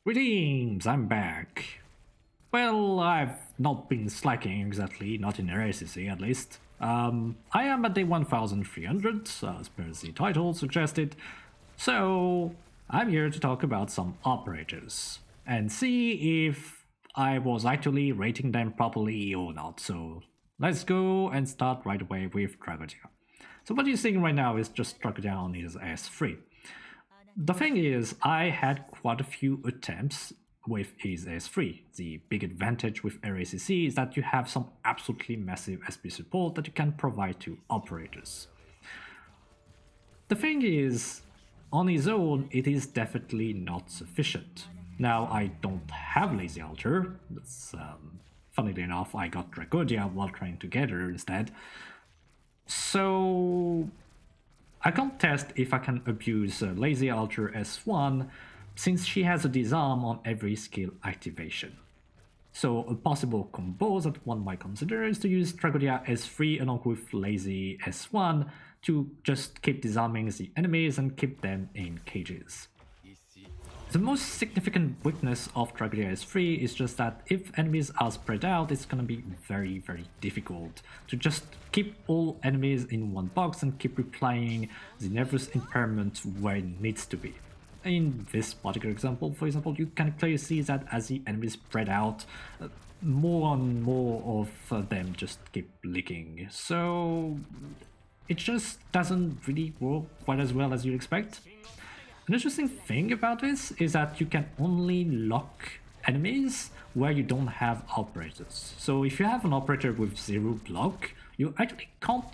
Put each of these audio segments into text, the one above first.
Greetings, I'm back. Well, I've not been slacking exactly, not in RA CC at least. I am at day 1300, as per the title suggested, so I'm here to talk about some operators and see if I was actually rating them properly or not. So let's go and start right away with Tragodia. So what you're seeing right now is just Tragodia on his S3. The thing is, I had quite a few attempts with his S3. The big advantage with RA CC is that you have some absolutely massive SP support that you can provide to operators. The thing is, on his own, it is definitely not sufficient. Now, I don't have Lazy Alter. That's, funnily enough, I got Tragodia while trying to get her instead. So I can't test if I can abuse Lazy Alter S1 since she has a disarm on every skill activation. So a possible combo that one might consider is to use Tragodia S3 along with Lazy S1 to just keep disarming the enemies and keep them in cages. The most significant weakness of Tragodia S3 is just that if enemies are spread out, it's gonna be very difficult to just keep all enemies in one box and keep replying the nervous impairment where it needs to be. In this particular example, for example, you can clearly see that as the enemies spread out, more and more of them just keep leaking. So it just doesn't really work quite as well as you'd expect. An interesting thing about this is that you can only lock enemies where you don't have operators. So if you have an operator with 0 block, you actually can't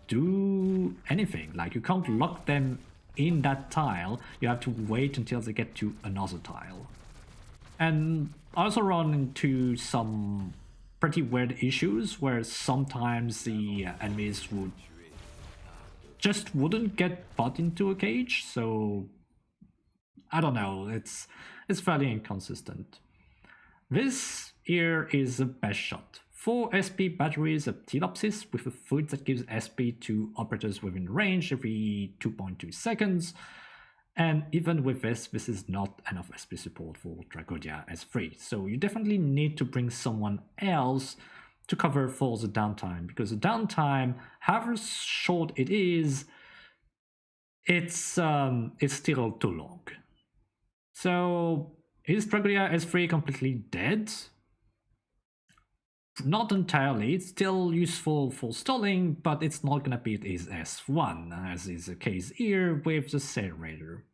do anything. Like, you can't lock them in that tile, you have to wait until they get to another tile. And I also run into some pretty weird issues where sometimes the enemies wouldn't get put into a cage, so I don't know, it's fairly inconsistent. This here is the best shot. 4 SP batteries of Telopsis with a foot that gives SP to operators within range every 2.2 seconds. And even with this is not enough SP support for Tragodia S3. So you definitely need to bring someone else to cover for the downtime, because the downtime, however short it is, it's still too long. So is Tragodia S3 completely dead? Not entirely, it's still useful for stalling, but it's not gonna beat his S1, as is the case here with the Sail Raider.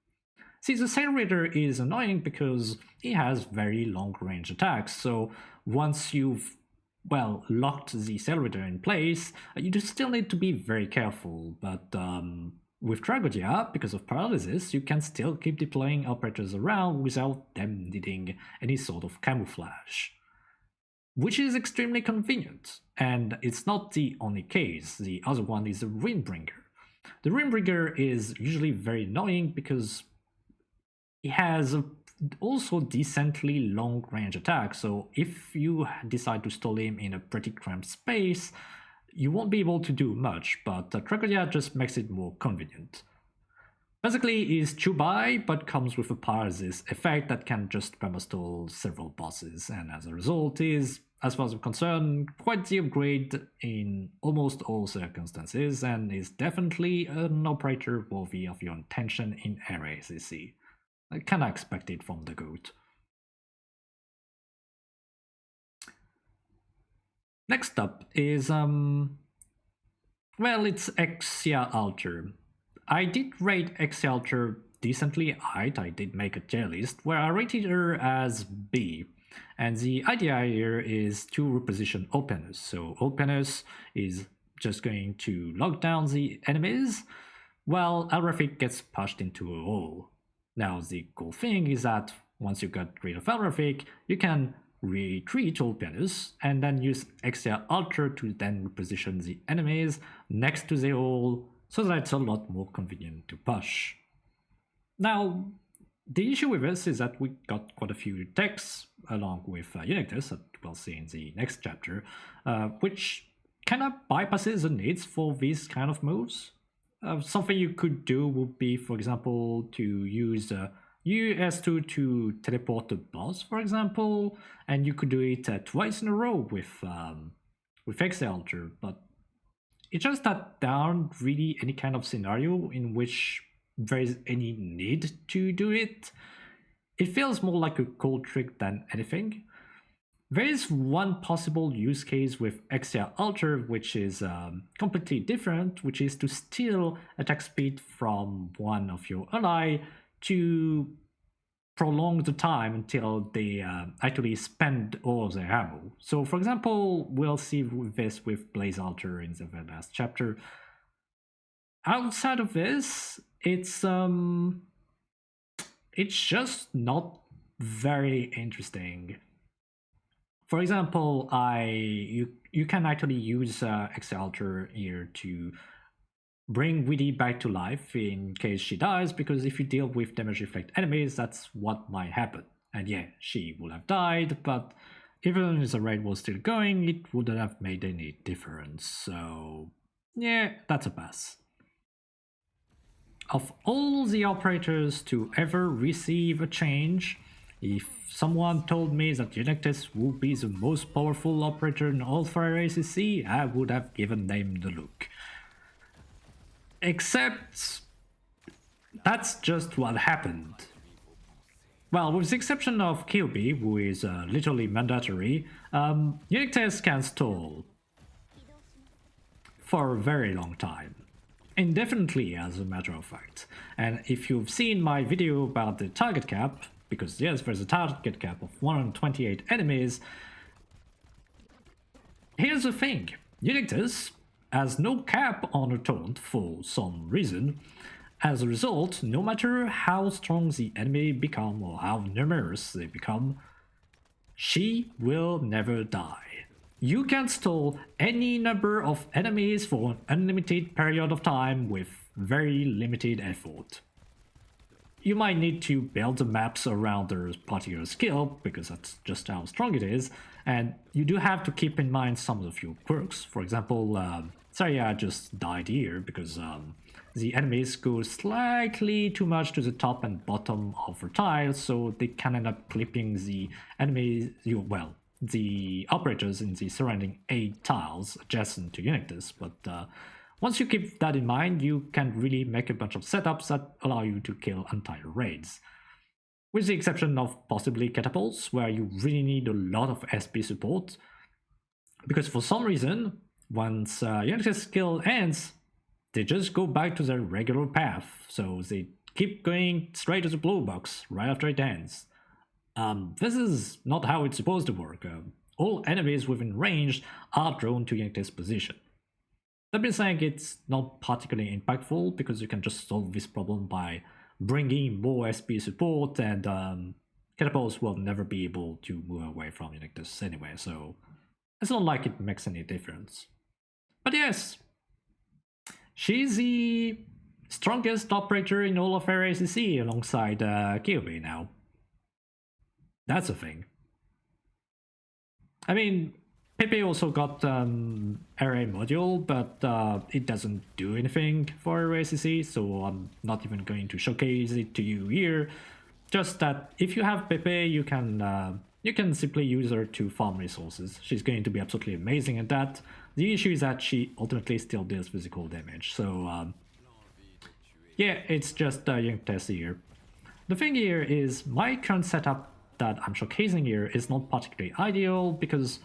See, the Sail Raider is annoying because he has very long range attacks, so once you've, well, locked the Sail Raider in place, you do still need to be very careful, but with Tragodia, because of paralysis, you can still keep deploying operators around without them needing any sort of camouflage. Which is extremely convenient, and it's not the only case. The other one is the Windbringer. The Windbringer is usually very annoying because it has also decently long range attack, so if you decide to stall him in a pretty cramped space, you won't be able to do much, but Tragodia just makes it more convenient. Basically, he's Chubai, but comes with a paralysis effect that can just permastall several bosses, and as a result is, as far as I'm concerned, quite the upgrade in almost all circumstances, and is definitely an operator worthy of your attention in RA CC. I kinda expect it from the GOAT. Next up is, well, it's Exusiai Alter. I did rate Exusiai Alter decently high. I did make a tier list where I rated her as B. And the idea here is to reposition Openness. So Openness is just going to lock down the enemies, while Elrafik gets pushed into a hole. Now the cool thing is that once you got rid of Elrafik, you can retreat Openness and then use Exusiai Alter to then reposition the enemies next to the hole, so that it's a lot more convenient to push. Now, the issue with this is that we got quite a few techs along with Eunectes that we'll see in the next chapter, which kind of bypasses the needs for these kind of moves. Something you could do would be, for example, to use You S2 to teleport the boss, for example, and you could do it twice in a row with Exusiai Alter, but it's just that there aren't really any kind of scenario in which there is any need to do it. It feels more like a cold trick than anything. There is one possible use case with Exusiai Alter, which is completely different, which is to steal attack speed from one of your ally to prolong the time until they actually spend all their ammo. So, for example, we'll see this with Blaze Alter in the very last chapter. Outside of this, it's just not very interesting. For example, you can actually use Exusiai Alter here to bring Widdy back to life in case she dies, because if you deal with damage reflect enemies, that's what might happen. And yeah, she would have died, but even if the raid was still going, it wouldn't have made any difference. So yeah, that's a pass. Of all the operators to ever receive a change, if someone told me that Eunectes would be the most powerful operator in Alpha RA CC, I would have given them the look. Except that's just what happened. Well, with the exception of Kilby, who is literally mandatory, Eunectes can stall for a very long time. Indefinitely, as a matter of fact. And if you've seen my video about the target cap, because yes, there's a target cap of 128 enemies, here's the thing. Eunectes has no cap on her taunt for some reason. As a result, no matter how strong the enemy become or how numerous they become, she will never die. You can stall any number of enemies for an unlimited period of time with very limited effort. You might need to build the maps around their particular skill, because that's just how strong it is, and you do have to keep in mind some of your quirks. For example, Zarya just died here because the enemies go slightly too much to the top and bottom of her tiles, so they can end up clipping the enemies, the operators in the surrounding 8 tiles adjacent to Eunectes. But once you keep that in mind, you can really make a bunch of setups that allow you to kill entire raids. With the exception of possibly catapults, where you really need a lot of SP support, because for some reason, once Eunectes' skill ends, they just go back to their regular path, so they keep going straight to the blue box right after it ends. This is not how it's supposed to work. All enemies within range are drawn to Eunectes' position. That being said, it's not particularly impactful because you can just solve this problem by bringing more SP support, and catapults will never be able to move away from Eunectes anyway, so it's not like it makes any difference. But yes, she's the strongest operator in all of RA CC alongside Kyubi now. That's a thing. I mean, Pepe also got RA module, but it doesn't do anything for RA CC, so I'm not even going to showcase it to you here. Just that if you have Pepe, you can simply use her to farm resources. She's going to be absolutely amazing at that. The issue is that she ultimately still deals physical damage, so yeah, it's just Eunectes here. The thing here is my current setup that I'm showcasing here is not particularly ideal because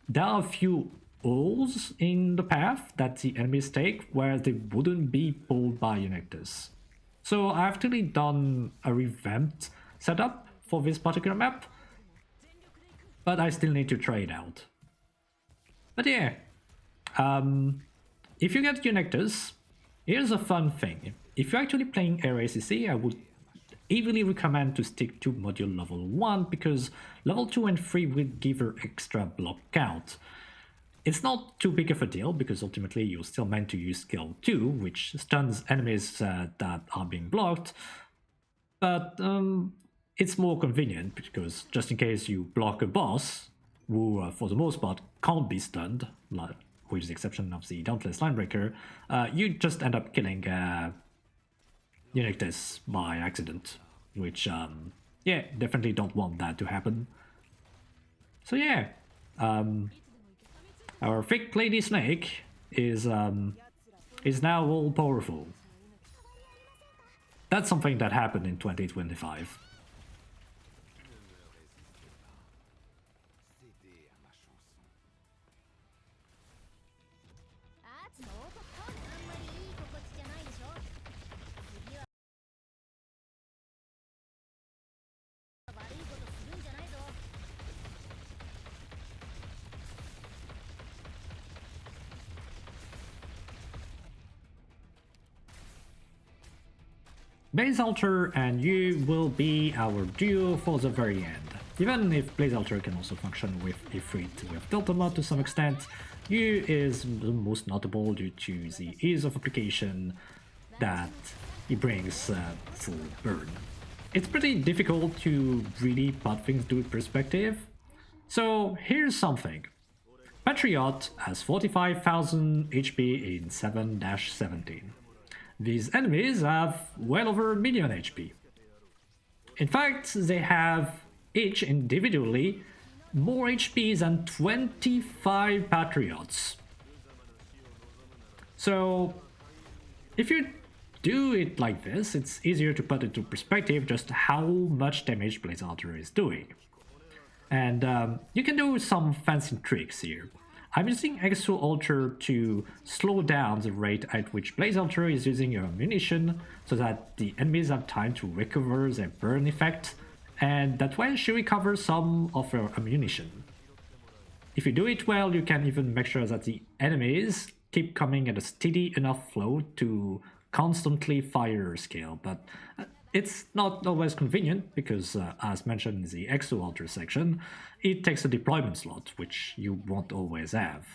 there are a few holes in the path that the enemies take where they wouldn't be pulled by Eunectes. So I've actually done a revamped setup for this particular map, but I still need to try it out. But yeah, if you get Eunectes, here's a fun thing. If you're actually playing RA CC, I would heavily recommend to stick to module level 1 because level 2 and 3 will give her extra block count. It's not too big of a deal because ultimately you're still meant to use skill 2, which stuns enemies that are being blocked, but it's more convenient because just in case you block a boss, who for the most part can't be stunned, with the exception of the Dauntless Linebreaker, you just end up killing Eunectes by accident. which, yeah, definitely don't want that to happen. So yeah, our fake lady snake is now all powerful. That's something that happened in 2025. Blaze Alter and you will be our duo for the very end. Even if Blaze Alter can also function with Ifrit with Delta Mod to some extent, you is the most notable due to the ease of application that he brings full burn. It's pretty difficult to really put things into perspective. So here's something. Patriot has 45,000 HP in 7-17. These enemies have well over a million HP. In fact, they have each individually more HP than 25 Patriots. So, if you do it like this, it's easier to put into perspective just how much damage Blaze Alter is doing. And you can do some fancy tricks here. I'm using Exusiai Alter to slow down the rate at which Blaze Alter is using your ammunition so that the enemies have time to recover their burn effect, and that way she recovers some of her ammunition. If you do it well, you can even make sure that the enemies keep coming at a steady enough flow to constantly fire her skill, but it's not always convenient because, as mentioned in the Exusiai Alter section, it takes a deployment slot, which you won't always have.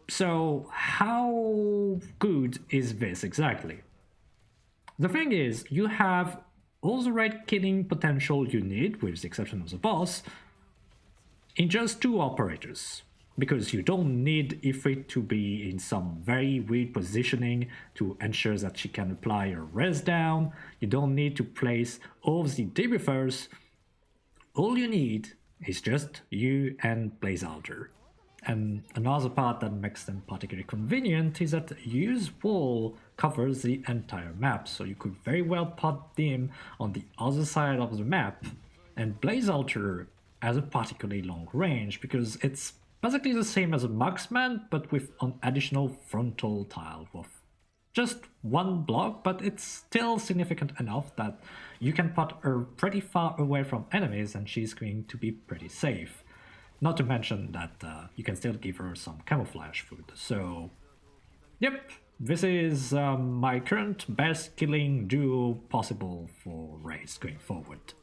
So how good is this exactly? The thing is, you have all the right killing potential you need, with the exception of the boss, in just 2 operators. Because you don't need Ifrit to be in some very weird positioning to ensure that she can apply her res down. You don't need to place all the debuffers. All you need is just you and Blaze Alter. And another part that makes them particularly convenient is that Yu's wall covers the entire map, so you could very well put them on the other side of the map. And Blaze Alter has a particularly long range because it's basically the same as a marksman, but with an additional frontal tile with just 1 block, but it's still significant enough that you can put her pretty far away from enemies and she's going to be pretty safe. Not to mention that you can still give her some camouflage food. So, yep, this is my current best killing duo possible for Race going forward.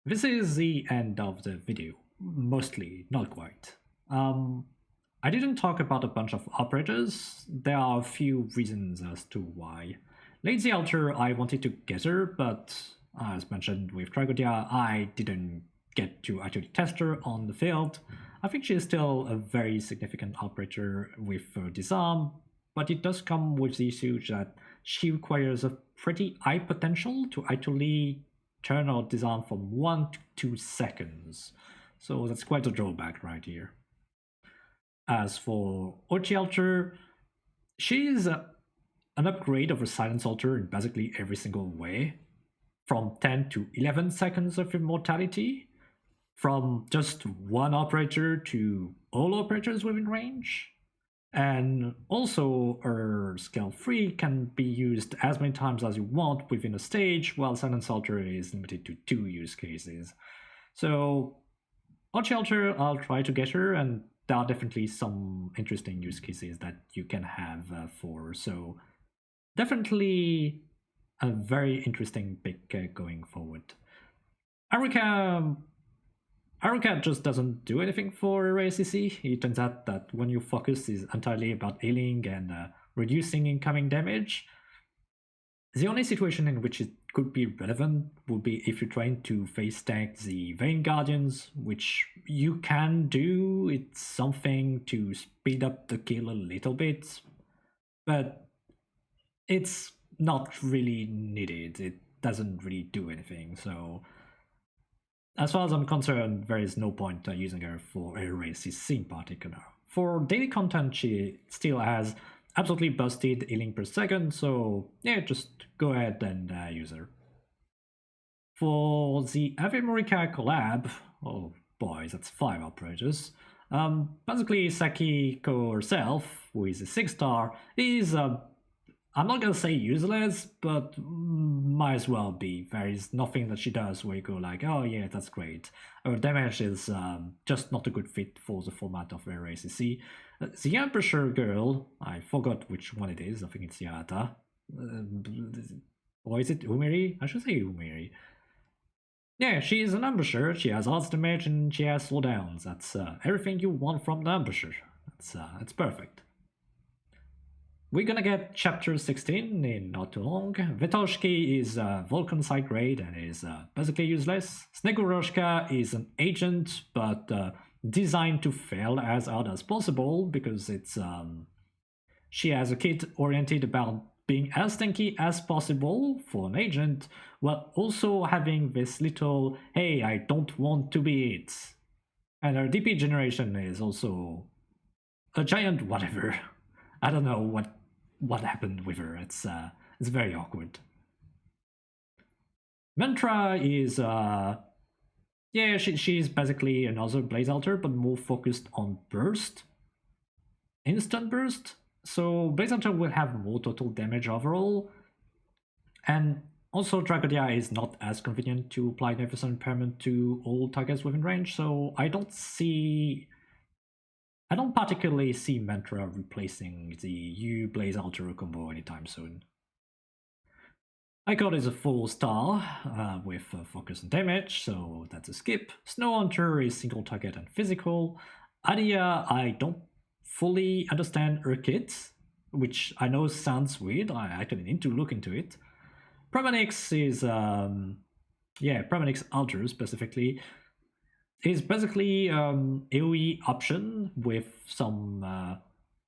This is the end of the video. Mostly, not quite. I didn't talk about a bunch of operators. There are a few reasons as to why. Lady Alter, I wanted to get her, but as mentioned with Tragodia, I didn't get to actually test her on the field. I think she is still a very significant operator with disarm, but it does come with the issue that she requires a pretty high potential to actually turn out disarm from 1 to 2 seconds. So that's quite a drawback right here. As for Ochi Alter, she is an upgrade of a Silence Alter in basically every single way. From 10 to 11 seconds of immortality, from just 1 operator to all operators within range. And also, her skill 3 can be used as many times as you want within a stage, while Silence Alter is limited to 2 use cases. So Ochi Alter, I'll try to get her, and there are definitely some interesting use cases that you can have for her. So definitely a very interesting pick going forward. Aruka just doesn't do anything for RA CC. It turns out that when your focus is entirely about healing and reducing incoming damage, the only situation in which it could be relevant would be if you're trying to face tank the Vein Guardians, which you can do. It's something to speed up the kill a little bit, but it's not really needed. It doesn't really do anything. So as far as I'm concerned, there is no point using her for RA CC in particular. For daily content, she still has absolutely busted healing per second, so yeah, just go ahead and use her. For the Ave Morica collab, oh boy, that's 5 operators. Basically, Sakiko herself, who is a 6-star, is I'm not gonna say useless, but might as well be. There is nothing that she does where you go like, oh yeah, that's great. Her damage is just not a good fit for the format of RA CC. The Ambusher girl, I forgot which one it is, I think it's Yata. Or is it Umiri? I should say Umiri. Yeah, she is an ambusher, she has odds damage and she has slowdowns. That's everything you want from the ambusher. That's perfect. We're gonna get chapter 16 in not too long. Vetoshki is Vulcan side grade and is basically useless. Snegoroshka is an agent, but designed to fail as hard as possible because it's she has a kit oriented about being as tanky as possible for an agent, while also having this little "hey, I don't want to be it." And her DP generation is also a giant whatever. I don't know what happened with her. It's very awkward. Mantra is yeah, she's basically another Blaze Alter, but more focused on burst, instant burst. So Blaze Alter will have more total damage overall, and also Tragodia is not as convenient to apply Nervous impairment to all targets within range. So I don't particularly see Mantra replacing the U Blaze Alter combo anytime soon. Icon is a 4-star with focus and damage, so that's a skip. Snow Hunter is single target and physical. Adia, I don't fully understand her kit, which I know sounds weird. I actually need to look into it. Pramanix is, Pramanix Alter specifically, is basically AoE option with some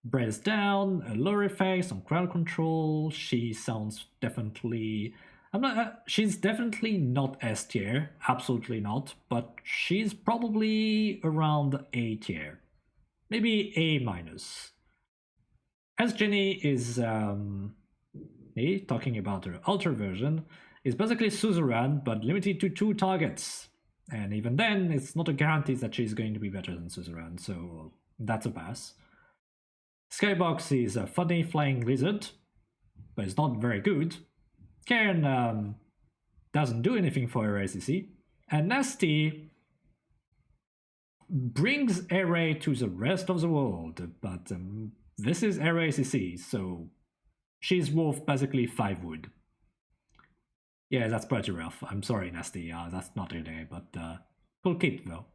breath down, a lower effect, some crowd control. She sounds definitely. I'm not. She's definitely not S tier, absolutely not. But she's probably around A tier, maybe A minus. As Jenny is, talking about her Alter version, is basically Suzerain but limited to 2 targets. And even then, it's not a guarantee that she's going to be better than Suzerain, so that's a pass. Skybox is a funny flying lizard, but it's not very good. Cairn doesn't do anything for RA CC. And Nasty brings RA to the rest of the world, but this is RA CC, so she's worth basically 5 wood. Yeah, that's pretty rough. I'm sorry, Nasty. That's not really, but cool kit though.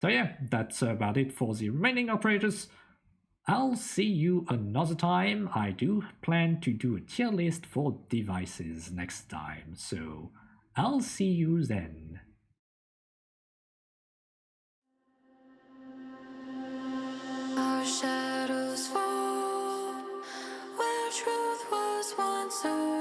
So yeah, that's about it for the remaining operators. I'll see you another time. I do plan to do a tier list for devices next time, so I'll see you then. Our shadows fall where truth was once so